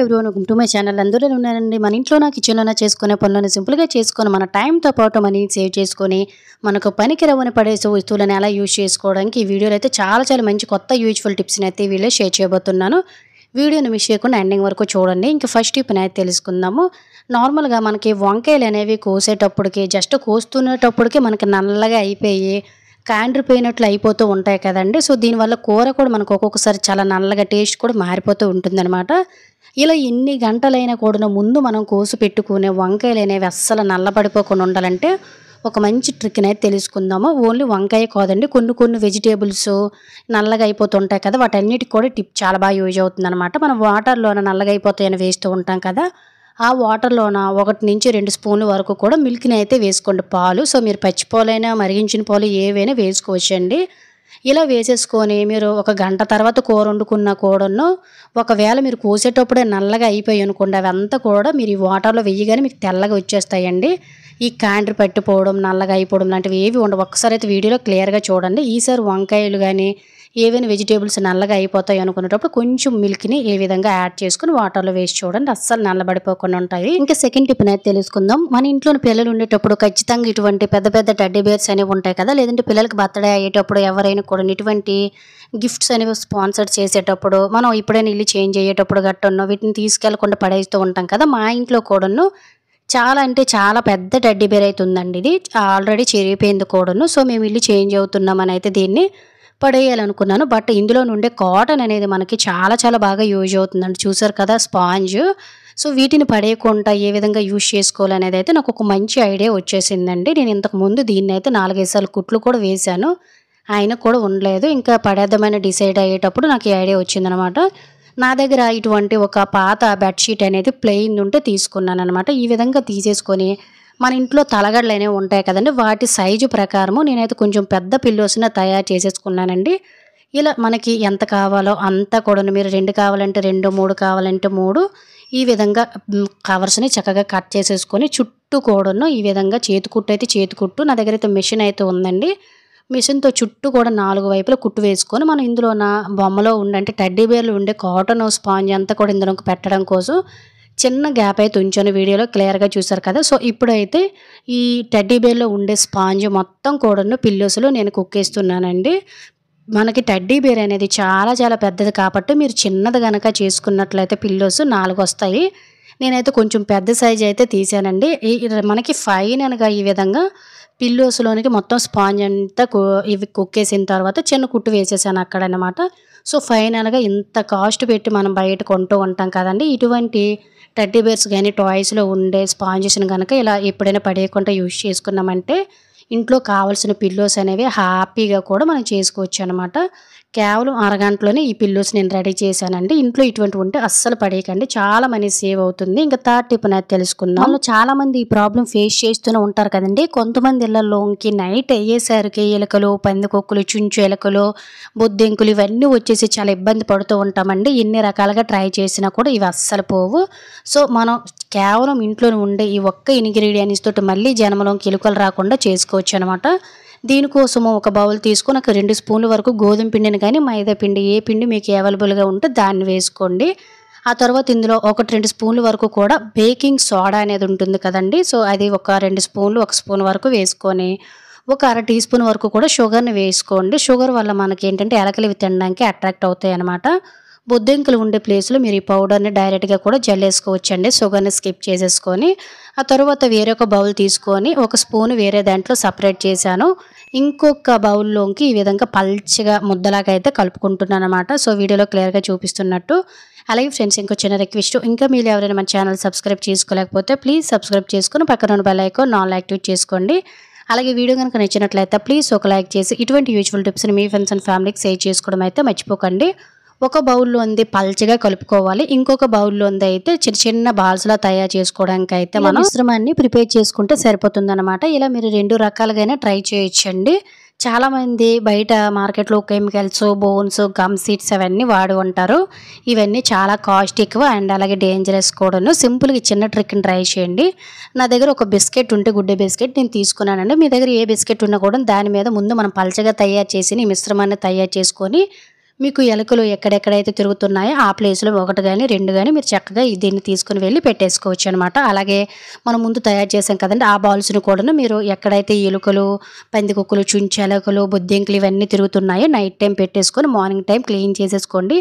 Everyone welcome to my channel. అందరూ ఉన్నారండి. మన ఇంట్లోనా కిచెన్లోనా చేసుకునే పనులను సింపుల్గా చేసుకొని మన టైంతో పాటు మనీ సేవ్ చేసుకొని మనకు పనికి రవ్వని పడేసే వస్తువులను ఎలా యూజ్ చేసుకోవడానికి ఈ వీడియోలో అయితే చాలా మంచి కొత్త యూజ్ఫుల్ టిప్స్ని అయితే ఈ వీడియో షేర్ చేయబోతున్నాను. వీడియోని మిస్ చేయకుండా ఎండింగ్ వరకు చూడండి. ఇంకా ఫస్ట్ టిప్ని అయితే తెలుసుకుందాము. నార్మల్గా మనకి వంకాయలు అనేవి కోసేటప్పటికి జస్ట్ కోస్తున్నప్పటికీ మనకి నల్లగా అయిపోయి కాండ్రిపోయినట్లు అయిపోతూ ఉంటాయి కదండి. సో దీనివల్ల కూర కూడా మనకు ఒక్కొక్కసారి చాలా నల్లగా టేస్ట్ కూడా మారిపోతూ ఉంటుందన్నమాట. ఇలా ఎన్ని గంటలైనా కూడా ముందు మనం కోసి పెట్టుకునే వంకాయలు అనేవి అస్సలు నల్లబడిపోకుండా ఉండాలంటే ఒక మంచి ట్రిక్ని అయితే తెలుసుకుందాము. ఓన్లీ వంకాయ కాదండి, కొన్ని వెజిటేబుల్స్ నల్లగా అయిపోతుంటాయి కదా, వాటన్నిటికి కూడా టిప్ చాలా బాగా యూజ్ అవుతుంది అనమాట. మనం వాటర్లోన నల్లగా అయిపోతాయని వేస్తూ ఉంటాం కదా, ఆ వాటర్లోన 1 నుంచి 2 స్పూన్ల వరకు కూడా మిల్క్ని అయితే వేసుకోండి, పాలు. సో మీరు పచ్చి పాలైనా మరిగించిన పాలు ఏవైనా వేసుకోవచ్చండి. ఇలా వేసేసుకొని మీరు ఒక గంట తర్వాత కూర వండుకున్న కూడాను ఒకవేళ మీరు కోసేటప్పుడే నల్లగా అయిపోయి అనుకోండి, అవంతా కూడా మీరు ఈ వాటర్లో వేయగానే మీకు తెల్లగా వచ్చేస్తాయండి. ఈ కాండ్రి పట్టిపోవడం నల్లగా అయిపోవడం లాంటివి ఏవి ఉండవు. ఒక్కసారి అయితే వీడియోలో క్లియర్గా చూడండి. ఈసారి వంకాయలు కానీ ఏవైనా వెజిటేబుల్స్ నల్లగా అయిపోతాయి అనుకునేటప్పుడు కొంచెం మిల్క్ని ఏ విధంగా యాడ్ చేసుకుని వాటర్లో వేసి చూడండి, అస్సలు నల్లబడిపోకుండా ఉంటాయి. ఇంకా సెకండ్ టిప్ అయితే తెలుసుకుందాం. మన ఇంట్లోని పిల్లలు ఉండేటప్పుడు ఖచ్చితంగా ఇటువంటి పెద్ద టెడ్డీ బేర్స్ అనేవి ఉంటాయి కదా, లేదంటే పిల్లలకి బర్త్డే అయ్యేటప్పుడు ఎవరైనా కూడా ఇటువంటి గిఫ్ట్స్ అనేవి స్పాన్సర్ చేసేటప్పుడు మనం ఎప్పుడైనా ఇల్లు చేంజ్ అయ్యేటప్పుడు గట్టను వీటిని తీసుకెళ్లకుండా పడేస్తూ ఉంటాం కదా. మా ఇంట్లో కూడాను చాలా పెద్ద టెడ్డీ బేర్ అయితే ఉందండి. ఇది ఆల్రెడీ చెరిగిపోయింది కూడాను. సో మేము ఇల్లు చేంజ్ అవుతున్నామని అయితే దీన్ని పడేయాలనుకున్నాను. బట్ ఇందులో నుండే కాటన్ అనేది మనకి చాలా బాగా యూజ్ అవుతుందండి. చూసారు కదా స్పాంజ్. సో వీటిని పడేయకుండా ఏ విధంగా యూజ్ చేసుకోవాలనేది అయితే నాకు ఒక మంచి ఐడియా వచ్చేసిందండి. నేను ఇంతకుముందు దీన్ని అయితే 4-5 సార్లు కుట్లు కూడా వేశాను, అయినా కూడా ఉండలేదు. ఇంకా పడేద్దామని డిసైడ్ అయ్యేటప్పుడు నాకు ఈ ఐడియా వచ్చిందనమాట. నా దగ్గర ఇటువంటి ఒక పాత బెడ్షీట్ అనేది ప్లెయిన్ ఉంటే తీసుకున్నాను అనమాట. ఈ విధంగా తీసేసుకొని మన ఇంట్లో తలగడలు అనేవి ఉంటాయి కదండి, వాటి సైజు ప్రకారము నేనైతే కొంచెం పెద్ద పిల్లోస్ని తయారు చేసేసుకున్నానండి. ఇలా మనకి ఎంత కావాలో అంతా కూడా మీరు 2 కావాలంటే 2, 3 కావాలంటే 3 ఈ విధంగా కవర్స్ని చక్కగా కట్ చేసేసుకొని చుట్టూ కూడాను ఈ విధంగా చేతికుట్టు నా దగ్గర అయితే మిషన్ అయితే ఉందండి. మిషన్తో చుట్టూ కూడా 4 వైపులా కుట్టు వేసుకొని మనం ఇందులో బొమ్మలో ఉండే టెడ్డీ బేర్లు ఉండే కాటన్ స్పాంజ్ అంతా కూడా ఇందులోకి పెట్టడం కోసం చిన్న గ్యాప్ అయితే ఉంచాను. వీడియోలో క్లియర్గా చూసారు కదా. సో ఇప్పుడైతే ఈ టెడ్డీ బేర్లో ఉండే స్పాంజ్ మొత్తం కూడాను పిల్లోస్లో నేను కుక్కేస్తున్నానండి. మనకి టెడ్డీ బేర్ అనేది చాలా పెద్దది కాబట్టి మీరు చిన్నది కనుక చేసుకున్నట్లయితే పిల్లోస్ 4 వస్తాయి. నేనైతే కొంచెం పెద్ద సైజ్ అయితే తీసానండి. మనకి ఫైనల్గా ఈ విధంగా పిల్లోస్లోనికి మొత్తం స్పాంజ్ అంతా ఇవి కుక్కేసిన తర్వాత చిన్న కుట్టు వేసేసాను అక్కడ అనమాట. సో ఫైనల్గా ఇంత కాస్ట్ పెట్టి మనం బయట కొంటూ ఉంటాం కదండి, ఇటువంటి టెడ్డీ బేర్స్ కానీ టాయ్స్లో ఉండే స్పాంజెస్ని కనుక ఇలా ఎప్పుడైనా పడేయకుండా యూజ్ చేసుకున్నామంటే ఇంట్లో కావాల్సిన పిల్లోస్ అనేవి హ్యాపీగా కూడా మనం చేసుకోవచ్చు అనమాట. కేవలం అరగంటలోనే ఈ పిల్లోస్ నేను రెడీ చేశానండి. ఇంట్లో ఇటువంటి ఉంటే అస్సలు పడేయకండి, చాలా మనీ సేవ్ అవుతుంది. ఇంకా థర్డ్ టిప్ అనేది తెలుసుకుందాం. వాళ్ళు చాలా మంది ఈ ప్రాబ్లం ఫేస్ చేస్తూనే ఉంటారు కదండి. కొంతమంది ఇళ్లలోకి నైట్ అయ్యేసరికి ఎలుకలు, పందికొక్కులు, చుంచు ఎలుకలు, బొద్దింకులు ఇవన్నీ వచ్చేసి చాలా ఇబ్బంది పడుతూ ఉంటామండి. ఎన్ని రకాలుగా ట్రై చేసినా కూడా ఇవి అస్సలు పోవు. సో మనం కేవలం ఇంట్లో ఉండే ఈ ఒక్క ఇంగ్రీడియంట్స్ తోటి మళ్ళీ జన్మలోకి ఎలుకలు రాకుండా చేసుకోవచ్చు అనమాట. దీనికోసము ఒక బౌల్ తీసుకొని ఒక 2 స్పూన్ల వరకు గోధుమ పిండిని కానీ మైదా పిండి ఏ పిండి మీకు అవైలబుల్గా ఉంటే దాన్ని వేసుకోండి. ఆ తర్వాత ఇందులో 1-2 స్పూన్ల వరకు కూడా బేకింగ్ సోడా అనేది ఉంటుంది కదండి. సో అది ఒక 2 స్పూన్లు 1 స్పూన్ వరకు వేసుకొని ఒక అర టీ స్పూన్ వరకు కూడా షుగర్ని వేసుకోండి. షుగర్ వల్ల మనకి ఏంటంటే ఎలకలు ఇవి తినడానికి అట్రాక్ట్ అవుతాయి అనమాట. బొద్దింకలు ఉండే ప్లేస్లో మీరు ఈ పౌడర్ని డైరెక్ట్గా కూడా జల్లేసుకోవచ్చండి, షుగర్ని స్కిప్ చేసేసుకొని. ఆ తర్వాత వేరొక బౌల్ తీసుకొని 1 స్పూన్ వేరే దాంట్లో సపరేట్ చేశాను. ఇంకొక బౌల్లోకి ఈ విధంగా పల్చగా ముద్దలాగా అయితే కలుపుకుంటున్నాను అనమాట. సో వీడియోలో క్లియర్గా చూపిస్తున్నట్టు. అలాగే ఫ్రెండ్స్ ఇంకో చిన్న రిక్వెస్ట్, ఇంకా మీరు ఎవరైనా మన ఛానల్ సబ్స్క్రైబ్ చేసుకోలేకపోతే ప్లీజ్ సబ్స్క్రైబ్ చేసుకుని పక్కన ఉన్న బెల్ ఐకాన్ ఆల్ యాక్టివేట్ చేసుకోండి. అలాగే వీడియో కనుక నచ్చినట్లయితే ప్లీజ్ ఒక లైక్ చేసి ఇటువంటి యూజ్ఫుల్ టిప్స్ని మీ ఫ్రెండ్స్ అండ్ ఫ్యామిలీకి షేర్ చేసుకోవడం అయితే మర్చిపోకండి. ఒక బౌల్లో ఉంది పల్చగా కలుపుకోవాలి, ఇంకొక బౌల్లో ఉంది అయితే చిన్న బాల్స్లా తయారు చేసుకోవడానికి అయితే మనం మిశ్రమాన్ని ప్రిపేర్ చేసుకుంటే సరిపోతుందన్నమాట. ఇలా మీరు 2 రకాలుగానే ట్రై చేయొచ్చండి. చాలామంది బయట మార్కెట్లో కెమికల్స్, బోన్స్, గమ్ సీడ్స్ అవన్నీ వాడి ఉంటారు. ఇవన్నీ చాలా కాస్ట్ ఎక్కువ అండ్ అలాగే డేంజరస్ కూడాను. సింపుల్గా చిన్న ట్రిక్ని ట్రై చేయండి. నా దగ్గర ఒక బిస్కెట్ ఉంటే గుడ్డే బిస్కెట్ నేను తీసుకున్నానండి. మీ దగ్గర ఏ బిస్కెట్ ఉన్నా కూడా దాని మీద ముందు మనం పల్చగా తయారు చేసి ఈ మిశ్రమాన్ని తయారు చేసుకొని మీకు ఎలుకలు ఎక్కడెక్కడైతే తిరుగుతున్నాయో ఆ ప్లేస్లో 1 కానీ 2 కానీ మీరు చక్కగా దీన్ని తీసుకుని వెళ్ళి పెట్టేసుకోవచ్చు అనమాట. అలాగే మనం ముందు తయారు చేసాం కదండి, ఆ బాల్స్ని కూడా మీరు ఎక్కడైతే ఎలుకలు, పందికొక్కులు, చుంచెలకలు, బొద్దింకలు ఇవన్నీ తిరుగుతున్నాయో నైట్ టైం పెట్టేసుకొని మార్నింగ్ టైం క్లీన్ చేసేసుకోండి.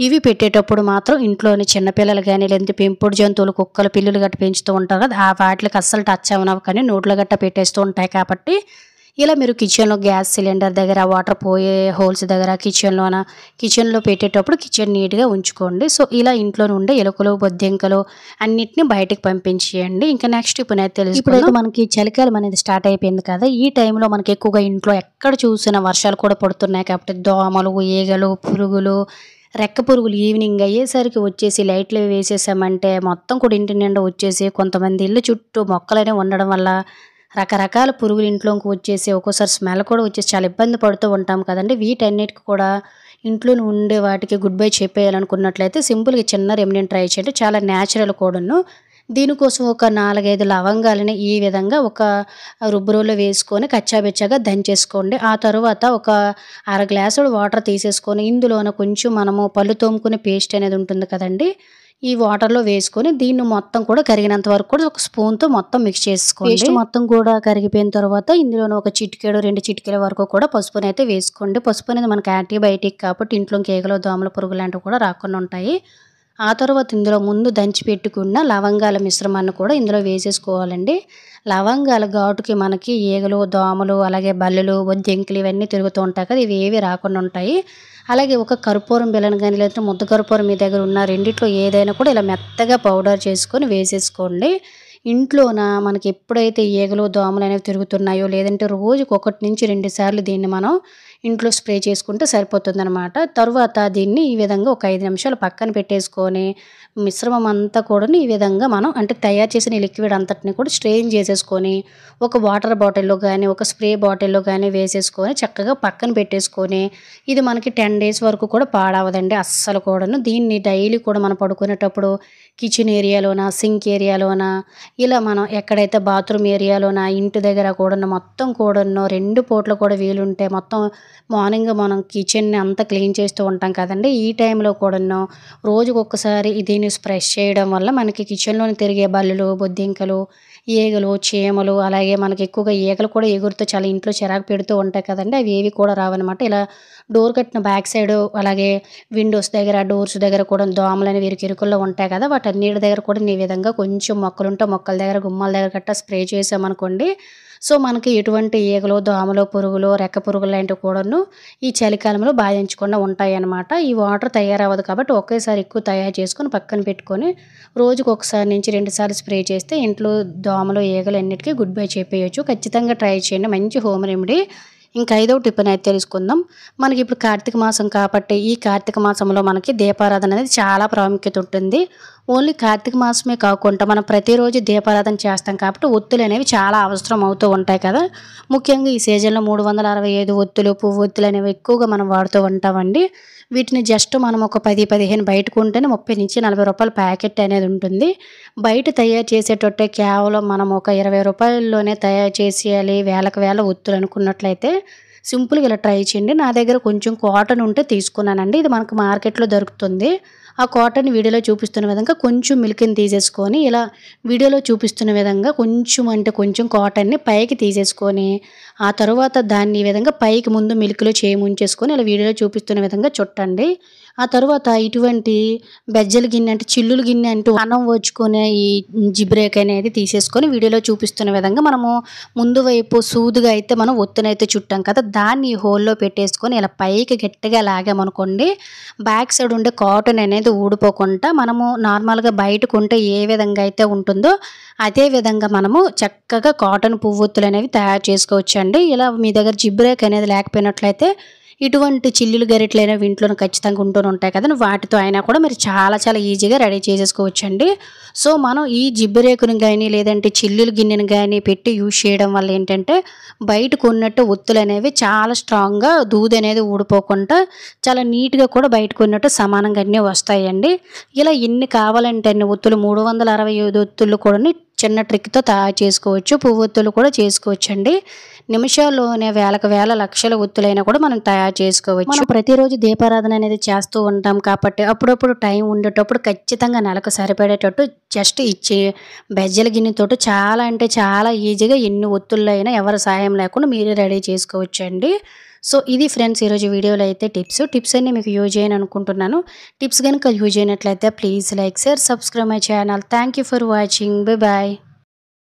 ఇవి పెట్టేటప్పుడు మాత్రం ఇంట్లోని చిన్నపిల్లలు కానీ లేదంటే పెంపుడు జంతువులు, కుక్కలు, పిల్లులు గట్ట పెంచుతూ ఉంటారు కదా, ఆ వాటికి అస్సలు టచ్ అవనవు కానీ నోట్లో గట్ట పెట్టేస్తూ ఉంటాయి. కాబట్టి ఇలా మీరు కిచెన్లో గ్యాస్ సిలిండర్ దగ్గర, వాటర్ పోయే హోల్స్ దగ్గర, కిచెన్లో పెట్టేటప్పుడు కిచెన్ నీట్గా ఉంచుకోండి. సో ఇలా ఇంట్లో ఉండే ఎలుకలు, బొద్దింకలు అన్నిటిని బయటకు పంపించేయండి. ఇంకా నెక్స్ట్ ఇప్పుడు తెలుసు, ఇప్పుడైతే మనకి చలికాలం అనేది స్టార్ట్ అయిపోయింది కదా, ఈ టైంలో మనకి ఎక్కువగా ఇంట్లో ఎక్కడ చూసినా వర్షాలు కూడా పడుతున్నాయి. కాబట్టి దోమలు, ఈగలు, పురుగులు, రెక్క పురుగులు ఈవినింగ్ అయ్యేసరికి వచ్చేసి లైట్లు వేసేసామంటే మొత్తం కూడా ఇంటి నిండా వచ్చేసి కొంతమంది ఇల్లు చుట్టూ మొక్కలనే ఉండడం వల్ల రకరకాల పురుగులు ఇంట్లోకి వచ్చేసి ఒక్కోసారి స్మెల్ కూడా వచ్చేసి చాలా ఇబ్బంది పడుతూ ఉంటాం కదండి. వీటన్నిటికి కూడా ఇంట్లోనే ఉండే వాటికి గుడ్ బై చెప్పేయాలనుకున్నట్లయితే సింపుల్గా చిన్న రెమెడీని ట్రై చేయండి. చాలా న్యాచురల్ కూడాను. దీనికోసం ఒక 4-5 లవంగాలని ఈ విధంగా ఒక రుబ్బురోలో వేసుకొని కచ్చాబిచ్చాగా దంచేసుకోండి. ఆ తర్వాత ఒక అర గ్లాసుడు వాటర్ తీసేసుకొని ఇందులోన కొంచెం మనము పళ్ళు తోముకునే పేస్ట్ అనేది ఉంటుంది కదండి, ఈ వాటర్లో వేసుకొని దీన్ని మొత్తం కూడా కరిగినంత వరకు కూడా ఒక స్పూన్తో మొత్తం మిక్స్ చేసుకోండి. పేస్ట్ మొత్తం కూడా కరిగిపోయిన తర్వాత ఇందులోనే ఒక చిటికెడు 2 చిటికెల వరకు కూడా పసుపునైతే వేసుకోండి. పసుపు అనేది మనకి యాంటీబయాటిక్ కాబట్టి ఇంట్లోకి ఈగలు, దోమల, పురుగు లాంటివి కూడా రాకుండా ఉంటాయి. ఆ తర్వాత ఇందులో ముందు దంచి పెట్టుకున్న లవంగాల మిశ్రమాన్ని కూడా ఇందులో వేసేసుకోవాలండి. లవంగాల ఘాటుకి మనకి ఈగలు, దోమలు, అలాగే బల్లులు, బొద్దింకలు ఇవన్నీ తిరుగుతూ ఉంటాయి కదా, ఇవి ఏవి రాకుండా ఉంటాయి. అలాగే ఒక కర్పూరం బిళ్ళను కానీ లేదంటే ముద్ద కర్పూరం మీ దగ్గర ఉన్న రెండిట్లో ఏదైనా కూడా ఇలా మెత్తగా పౌడర్ చేసుకొని వేసేసుకోండి. ఇంట్లోన మనకి ఎప్పుడైతే ఈగలు, దోమలు అనేవి తిరుగుతున్నాయో లేదంటే రోజుకి 1 నుంచి 2 సార్లు దీన్ని మనం ఇంట్లో స్ప్రే చేసుకుంటే సరిపోతుందనమాట. తర్వాత దీన్ని ఈ విధంగా ఒక 5 నిమిషాలు పక్కన పెట్టేసుకొని మిశ్రమం అంతా కూడా ఈ విధంగా మనం అంటే తయారు చేసిన లిక్విడ్ అంతటిని కూడా స్ట్రెయిన్ చేసేసుకొని ఒక వాటర్ బాటిల్లో కానీ ఒక స్ప్రే బాటిల్లో కానీ వేసేసుకొని చక్కగా పక్కన పెట్టేసుకొని ఇది మనకి 10 డేస్ వరకు కూడా పాడవదండి అస్సలు కూడాను. దీన్ని డైలీ కూడా మనం పడుకునేటప్పుడు కిచెన్ ఏరియాలోన, సింక్ ఏరియాలోన, ఇలా మనం ఎక్కడైతే బాత్రూమ్ ఏరియాలోన, ఇంటి దగ్గర కూడా మొత్తం కూడాను 2 పూటలు కూడా వీలుంటే మొత్తం మార్నింగ్ మనం కిచెన్ని అంతా క్లీన్ చేస్తూ ఉంటాం కదండి, ఈ టైంలో కూడాను రోజుకు ఒక్కసారి దీన్ని స్ప్రెష్ చేయడం వల్ల మనకి కిచెన్లోని తిరిగే బల్లులు, బొద్దింకలు, ఈగలు, చీమలు, అలాగే మనకి ఎక్కువగా ఈగలు కూడా ఎగురుతూ చాలా ఇంట్లో చిరాకు పెడుతూ ఉంటాయి కదండి, అవి ఏవి కూడా రావన్నమాట. ఇలా డోర్ కట్టిన బ్యాక్ సైడ్ అలాగే విండోస్ దగ్గర, డోర్స్ దగ్గర కూడా దోమలు అనేవి ఇరుకుల్లో ఉంటాయి కదా, వాటన్నిటి దగ్గర కూడా ఈ విధంగా కొంచెం మొక్కలుంటే మొక్కల దగ్గర, గుమ్మాల దగ్గర గట్టా స్ప్రే చేసామనుకోండి, సో మనకి ఎటువంటి ఈగలు, దోమలు, పురుగులు, రెక్క పురుగులు లాంటివి కూడాను ఈ చలికాలంలో బాధించకుండా ఉంటాయి అన్నమాట. ఈ వాటర్ తయారవ్వదు కాబట్టి ఒకేసారి ఎక్కువ తయారు చేసుకొని పక్కన పెట్టుకొని రోజుకు 1 నుంచి 2 సార్లు స్ప్రే చేస్తే ఇంట్లో దోమలు, ఈగలు అన్నిటికీ గుడ్ బై చెప్పేయచ్చు. ఖచ్చితంగా ట్రై చేయండి, మంచి హోమ్ రెమెడీ. ఇంకా 5వ టిప్ అనేది తెలుసుకుందాం. మనకి ఇప్పుడు కార్తీక మాసం కాబట్టి ఈ కార్తీక మాసంలో మనకి దీపారాధన అనేది చాలా ప్రాముఖ్యత ఉంటుంది. ఓన్లీ కార్తీక మాసమే కాకుండా మనం ప్రతిరోజు దీపారాధన చేస్తాం కాబట్టి ఒత్తులు అనేవి చాలా అవసరం అవుతూ ఉంటాయి కదా. ముఖ్యంగా ఈ సీజన్లో 365 ఒత్తులు, పువ్వు ఒత్తులు అనేవి ఎక్కువగా మనం వాడుతూ ఉంటామండి. వీటిని జస్ట్ మనం ఒక 10-15 బయట కొంటేనే 30 నుంచి 40 రూపాయల ప్యాకెట్ అనేది ఉంటుంది. బయట తయారు చేసేటట్టే కేవలం మనం ఒక 20 రూపాయల్లోనే తయారు చేసేయాలి వేలకు వేల ఒత్తులు అనుకున్నట్లయితే సింపుల్గా ఇలా ట్రై చేయండి. నా దగ్గర కొంచెం కాటన్ ఉంటే తీసుకున్నానండి, ఇది మనకు మార్కెట్లో దొరుకుతుంది. ఆ కాటన్ వీడియోలో చూపిస్తున్న విధంగా కొంచెం మిల్క్ని తీసేసుకొని ఇలా వీడియోలో చూపిస్తున్న విధంగా కొంచెం అంటే కొంచెం కాటన్ని పైకి తీసేసుకొని ఆ తర్వాత దాన్ని ఈ విధంగా పైకి ముందు మిల్క్లో ముంచేసుకొని ఇలా వీడియోలో చూపిస్తున్న విధంగా చుట్టండి. ఆ తర్వాత ఇటువంటి బెజ్జల గిన్నె అంటే చిల్లుల గిన్నె అంటూ అన్నం వచ్చుకునే ఈ జిబ్రేక్ అనేది తీసేసుకొని వీడియోలో చూపిస్తున్న విధంగా మనము ముందు వైపు సూదుగా అయితే మనం ఒత్తునైతే చుట్టాం కదా, దాన్ని హోల్లో పెట్టేసుకొని ఇలా పైకి గట్టిగా లాగామనుకోండి, బ్యాక్ సైడ్ ఉండే కాటన్ అనేది ఊడిపోకుండా మనము నార్మల్గా బయట కొంటే ఏ విధంగా అయితే ఉంటుందో అదే విధంగా మనము చక్కగా కాటన్ పువ్వొత్తులు అనేవి తయారు చేసుకోవచ్చండి. ఇలా మీ దగ్గర జిబ్రేక్ అనేది లేకపోయినట్లయితే ఇటువంటి చిల్లులు గరిటెలు అనేవి ఇంట్లో ఖచ్చితంగా ఉంటూనే ఉంటాయి కదా, వాటితో అయినా కూడా మీరు చాలా చాలా ఈజీగా రెడీ చేసేసుకోవచ్చండి. సో మనం ఈ జిబ్బరేకుని కానీ లేదంటే చిల్లులు గిన్నెను కానీ పెట్టి యూజ్ చేయడం వల్ల ఏంటంటే బయట కొన్నట్టు ఒత్తులు అనేవి చాలా స్ట్రాంగ్గా దూది అనేది ఊడిపోకుండా చాలా నీట్గా కూడా బయట కొన్నట్టు సమానంగా అన్నీ వస్తాయండి. ఇలా ఎన్ని కావాలంటే అన్ని ఒత్తులు 365 ఒత్తులు కూడా చిన్న ట్రిక్‌తో తయారు చేసుకోవచ్చు. పువ్వొత్తులు కూడా చేసుకోవచ్చండి. నిమిషాల్లోనే వేలకు వేల లక్షల ఒత్తులైనా కూడా మనం తయారు చేసుకోవచ్చు. మనం ప్రతిరోజు దీపారాధన అనేది చేస్తూ ఉంటాం కాబట్టి అప్పుడప్పుడు టైం ఉండేటప్పుడు ఖచ్చితంగా నెలకు సరిపడేటట్టు జస్ట్ ఇచ్చి బెజ్జల గిన్నెతోటి చాలా అంటే చాలా ఈజీగా ఎన్ని ఒత్తుల్లో అయినా ఎవరి సహాయం లేకుండా మీరే రెడీ చేసుకోవచ్చండి. సో ఇది ఫ్రెండ్స్ ఈరోజు వీడియోలో అయితే టిప్స్ అన్నీ మీకు యూజ్ అయ్యాయని అనుకుంటున్నాను. టిప్స్ కనుక యూజ్ అయినట్లయితే please like, share, subscribe my channel. Thank you for watching. Bye.